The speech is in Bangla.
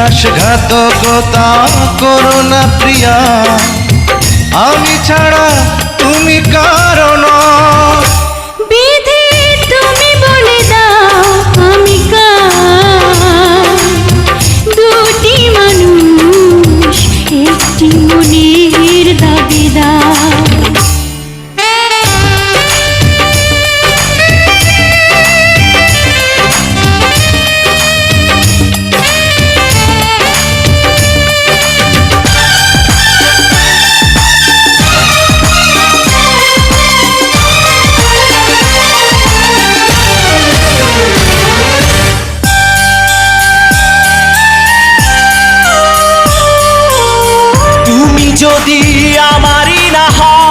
বিশ্বাসঘাতকতা করো না প্রিয়া, আমি ছাড়া তুমি কারণ। বিধি তুমি বলে দাও আমি কার, দুটি মানুষ একটি মনের দাবিদার। যদি আমারই না হয়